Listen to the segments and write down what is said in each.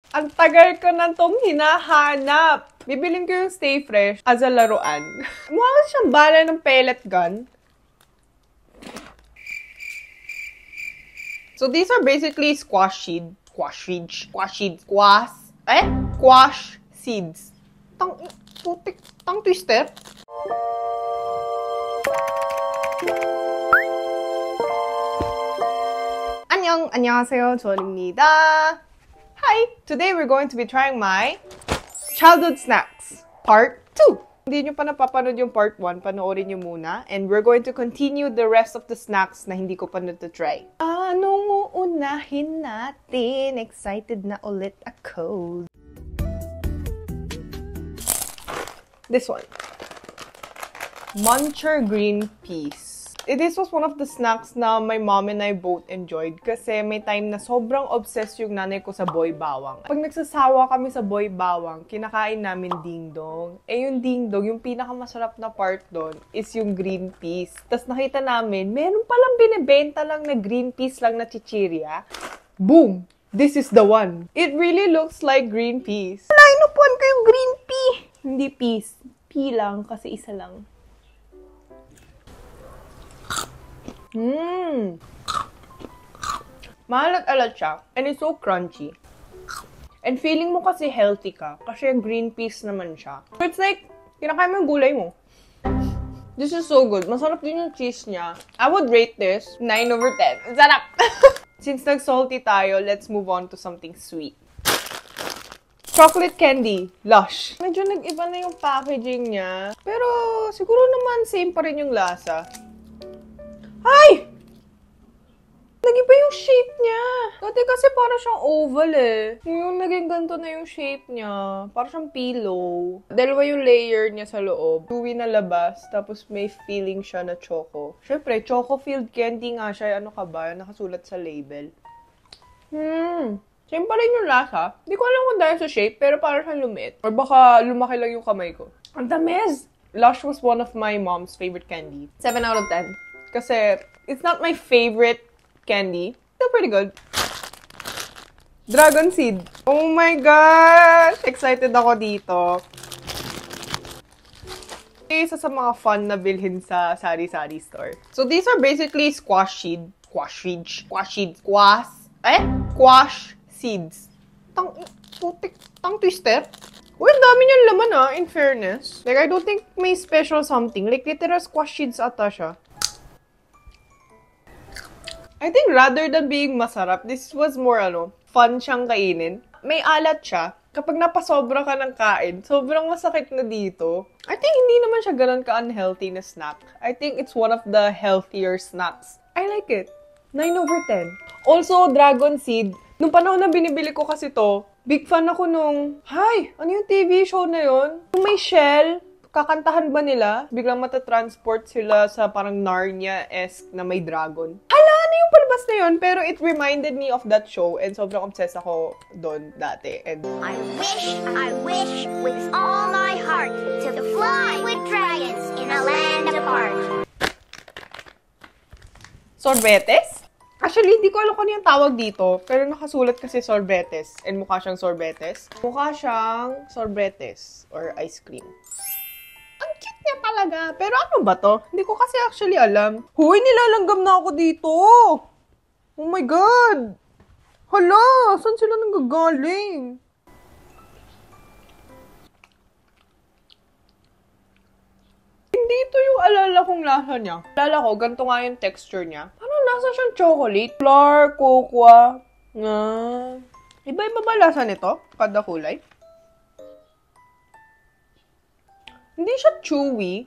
Ang tagal ko na itong hinahanap. Bibilin ko yung Stay Fresh as a laruan. Mukha kasi siyang bala ng pellet gun. So these are basically squash seeds. Squash seeds. Tang twister. 안녕하세요. 조은입니다. Hi! Today we're going to be trying my childhood snacks, part 2. Hindi nyo pa napapanood yung part 1, panoorin nyo muna. And we're going to continue the rest of the snacks na hindi ko pa na-try. Anong uunahin natin? Excited na ulit ako. This one. Muncher green peas. This was one of the snacks na my mom and I both enjoyed kasi may time na sobrang obsessed yung nanay ko sa boy bawang. Pag nagsasawa kami sa boy bawang, kinakain namin ding-dong. Yung ding-dong, yung pinakamasarap na part doon is yung green peas. Tapos nakita namin, meron palang binibenta lang na green peas lang na chichirya. Boom! This is the one. It really looks like green peas. Inupuan ko yung green pea! Hindi peas. Pea lang kasi isa lang. Maalat-alat siya. And it's so crunchy. And feeling mo kasi healthy ka. Kasi green peas naman siya. So it's like, kinakain mo yung gulay mo. This is so good. Masarap din yung cheese niya. I would rate this 9 over 10. Sarap! Since nag-salty tayo, let's move on to something sweet. Chocolate candy. Lush. Medyo nag-iba na yung packaging niya. Pero siguro naman same pa rin yung lasa. Ay! Nag-iba yung shape niya. Dati kasi parang siyang oval eh. Yung naging ganito na yung shape niya. Parang siyang pillow. Dalawa yung layer niya sa loob. Chewy na labas. Tapos may feeling siya na choco. Siyempre, choco-filled candy nga siya. Ano ka ba? Nakasulat sa label. Same pa rin yung lasa. Hindi ko alam kung dahil sa shape, pero parang siyang lumiit. Or baka lumaki lang yung kamay ko. Ang tamis! Lush was one of my mom's favorite candy. 7 out of 10. Kasi, it's not my favorite candy. Still pretty good. Dragon seed. Oh my gosh! Excited ako dito. Isa sa mga fun na bilhin sa sari-sari store. So, these are basically squash seeds. Squash seeds. Tang twister? Uy, ang dami niyang laman in fairness. Like, I don't think may special something. Like, literal squash seeds ata siya. I think rather than being masarap, this was more, fun siyang kainin. May alat siya. Kapag napasobra ka ng kain, sobrang masakit na dito. I think hindi naman siya ganun ka-unhealthy na snack. I think it's one of the healthier snacks. I like it. 9 over 10. Also, dragon seed. Nung panahon na binibili ko kasi to, big fan ako nung, ano yung TV show na yun? Yung may shell, kakantahan ba nila? Biglang matatransport sila sa parang Narnia-esque na may dragon. Ano yung palabas na yun? Pero it reminded me of that show and sobrang obsessed ako doon dati. And I wish with all my heart to fly with dragons in a land apart. Sorbetes? Actually, hindi ko alam kung ano yung tawag dito. Pero nakasulat kasi sorbetes. And mukha siyang sorbetes. Mukha siyang sorbetes. Or ice cream. Ang cute niya talaga. Pero ano ba to? Hindi ko kasi actually alam. Hoy, nilalanggam na ako dito! Oh my God! Hala! Saan sila nanggagaling? Hindi ito yung alala kong lasa niya. Alala ko, ganito nga yung texture niya. Parang lasa siyang chocolate. Flour, cocoa. Iba-iba ba lasa nito? Kada kulay? Hindi siya chewy.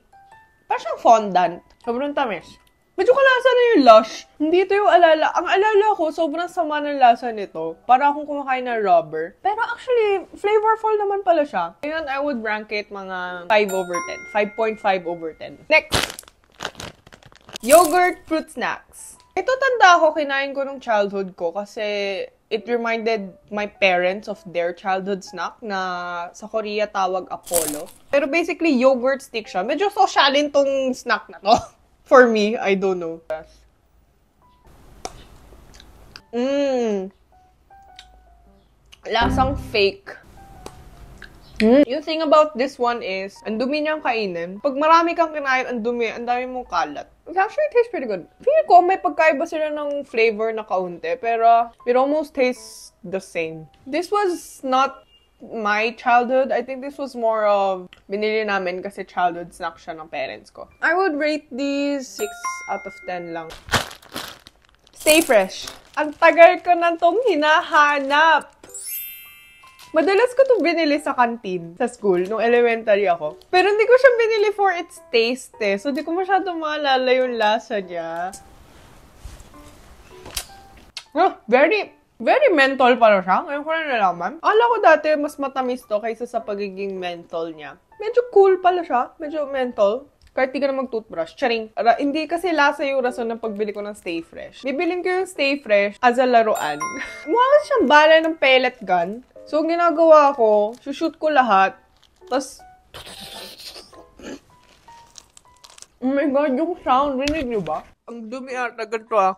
Parang siyang fondant. Sobrang tamis. Medyo kalasa na yung Lush. Hindi ito yung alala. Ang alala ko, sobrang sama ng lasa nito. Para akong kumakain ng rubber. Pero actually, flavorful naman pala siya. Ngayon, I would rank it mga 5 over 10. 5.5 over 10. Next! Yogurt fruit snacks. Ito tanda ako, kinain ko nung childhood ko kasi it reminded my parents of their childhood snack na sa Korea tawag Apollo. Pero basically, yogurt stick siya. Medyo sosyalin tong snack na to. For me, I don't know. Lasang fake. Yung thing about this one is, ang dumi niyang kainin. Pag marami kang kinain, ang dumi, ang dami mong kalat. It actually tastes pretty good. Feel ko, may pagkaiba sila ng flavor na kaunti, pero it almost tastes the same. This was not my childhood. I think this was more of, binili namin kasi childhood snack siya ng parents ko. I would rate these 6 out of 10 lang. Stay fresh. Ang tagal ko na itong hinahanap. Madalas ko ito binili sa canteen, sa school, nung elementary ako. Pero hindi ko siya binili for its taste eh. So, di ko masyadong maalala yung lasa niya. Very menthol pala siya. Ngayon ko na nalaman. Akala ko dati mas matamis to kaysa sa pagiging menthol niya. Medyo cool pala siya. Medyo menthol. Kahit di ka na mag-toothbrush. Charing. Hindi kasi lasa yung rason ng pagbili ko ng Stay Fresh. Bibilin ko yung Stay Fresh as a laruan. Mukha kasi siyang bala ng pellet gun. So, ang ginagawa ko, shoot ko lahat. Tapos, oh my God, yung sound. Rinig niyo ba? Ang dumi ata. Ganito ah.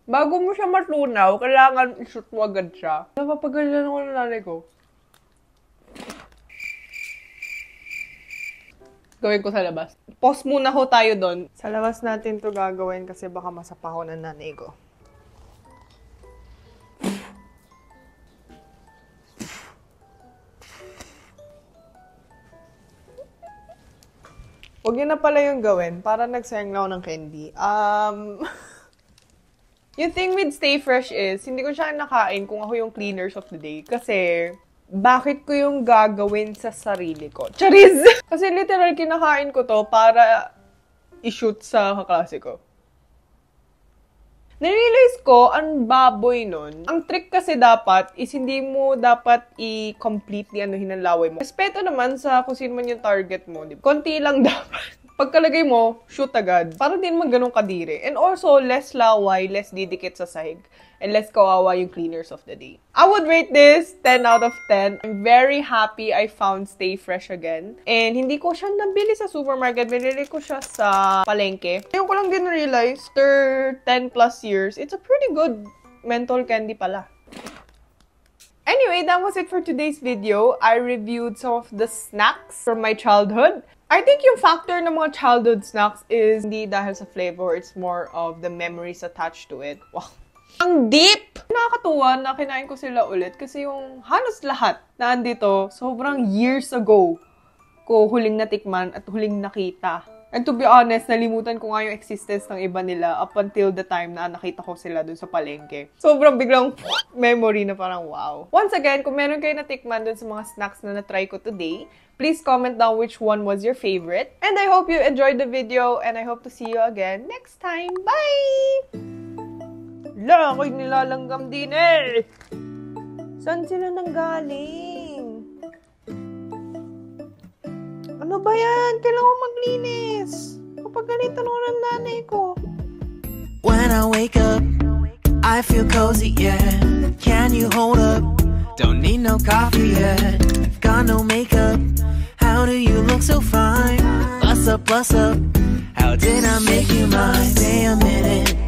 Bago mo siya matunaw, kailangan i-shoot mo agad siya. Napapagalan ako ng nanay ko. Gawin ko sa labas. Pause muna ho tayo doon. Sa labas natin to gagawin kasi baka masapaho ng nanay ko. Huwag yun na pala yung gawin. Para nagsayang lang ako ng candy. Yung thing with Stay Fresh is, hindi ko siya nakain kung ako yung cleaners of the day. Kasi, bakit ko yung gagawin sa sarili ko? Charis! Kasi literal, kinakain ko to para i-shoot sa kaklase ko. Narealize ko, ang baboy nun. Ang trick kasi dapat is hindi mo dapat i-completely hinalaway mo. Respeto naman sa kung sino man yung target mo. Diba? Konti lang dapat. Pagkalagay mo, shoot agad. Para din man ganun kadiri. And also, less laway, less didikit sa sahig. And less kawawa yung cleaners of the day. I would rate this 10 out of 10. I'm very happy I found Stay Fresh again. And hindi ko siya nabili sa supermarket. Binili ko siya sa palengke. Ngayon ko lang din realize, after 10 plus years, it's a pretty good menthol candy pala. Anyway, that was it for today's video. I reviewed some of the snacks from my childhood. I think yung factor ng mga childhood snacks is hindi dahil sa flavor, it's more of the memories attached to it. Wow. Ang deep! Nakakatuwa na kinain ko sila ulit kasi yung halos lahat na andito, sobrang years ago ko huling natikman at huling nakita. And to be honest, nalimutan ko nga yung existence ng iba nila up until the time na nakita ko sila dun sa palengke. Sobrang biglang memory na parang wow. Once again, kung meron kayo natikman dun sa mga snacks na natry ko today, please comment down which one was your favorite. And I hope you enjoyed the video and I hope to see you again next time. Bye! La, ako'y nilalanggam din eh! Saan sila nanggaling? Ano ba yan? Kailangan ko maglinis. Kapag ganito naman ang nanay ko. When I wake up, I feel cozy, yeah. Can you hold up? Don't need no coffee yet. Got no makeup. How do you look so fine? Bust up, bust up. How did I make you mine? Stay a minute.